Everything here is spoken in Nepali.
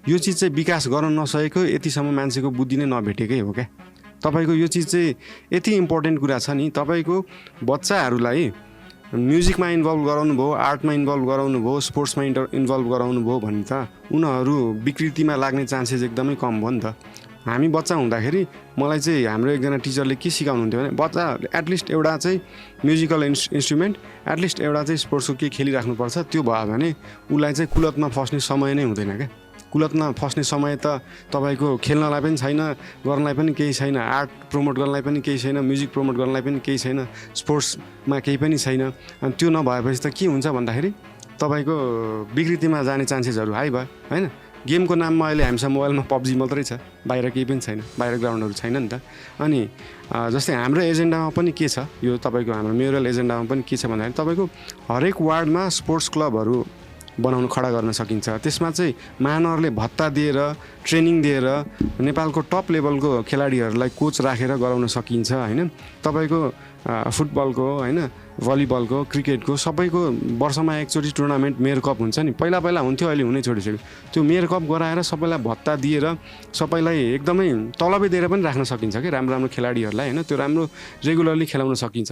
यो चिज चाहिँ विकास गर्न नसकेको यतिसम्म मान्छेको बुद्धि नै नभेटेकै हो क्या। तपाईँको यो चिज चाहिँ यति इम्पोर्टेन्ट कुरा छ नि, तपाईँको बच्चाहरूलाई म्युजिकमा इन्भल्भ गराउनु भयो, आर्टमा इन्भल्भ गराउनु भयो, स्पोर्ट्समा इन्भल्भ गराउनु भयो भने त उनीहरू विकृतिमा लाग्ने चान्सेस एकदमै कम भयो नि त। हामी बच्चा हुँदाखेरि मलाई चाहिँ हाम्रो एकजना टिचरले के सिकाउनुहुन्थ्यो भने बच्चा एटलिस्ट एउटा चाहिँ म्युजिकल इन्स्ट्रुमेन्ट, एटलिस्ट एउटा चाहिँ स्पोर्ट्सको के खेलिराख्नुपर्छ, त्यो भयो भने उसलाई चाहिँ कुलतमा फस्ने समय नै हुँदैन क्या। कुलतमा फस्ने समय त तपाईँको खेल्नलाई पनि छैन, गर्नलाई पनि केही छैन, आर्ट प्रमोट गर्नलाई पनि केही छैन, म्युजिक प्रमोट गर्नलाई पनि केही छैन, स्पोर्ट्समा केही पनि छैन। अनि त्यो नभएपछि त के हुन्छ भन्दाखेरि तपाईँको विकृतिमा जाने चान्सेसहरू हाई भयो होइन। गेमको नाममा अहिले हामीसँग मोबाइलमा पब्जी मात्रै छ, बाहिर केही पनि छैन, बाहिर ग्राउन्डहरू छैन नि त। अनि जस्तै हाम्रो एजेन्डामा पनि के छ, यो तपाईँको हाम्रो मेयरल एजेन्डामा पनि के छ भन्दाखेरि तपाईँको हरेक वार्डमा स्पोर्ट्स क्लबहरू बनाउनु खडा गर्न सकिन्छ। त्यसमा चाहिँ महानगरले भत्ता दिएर ट्रेनिङ दिएर नेपालको टप लेभलको खेलाडीहरूलाई कोच राखेर गराउन सकिन्छ होइन। तपाईँको फुटबलको होइन, भलिबलको, क्रिकेटको सबैको वर्षमा एकचोटि टुर्नामेन्ट मेयर कप हुन्छ नि, पहिला हुन्थ्यो, अहिले हुनै छोडिसक्यो। त्यो मेयर कप गराएर सबैलाई भत्ता दिएर सबैलाई एकदमै तलबै दिएर पनि राख्न सकिन्छ कि राम्रो खेलाडीहरूलाई होइन, त्यो राम्रो रेगुलरली खेलाउन सकिन्छ।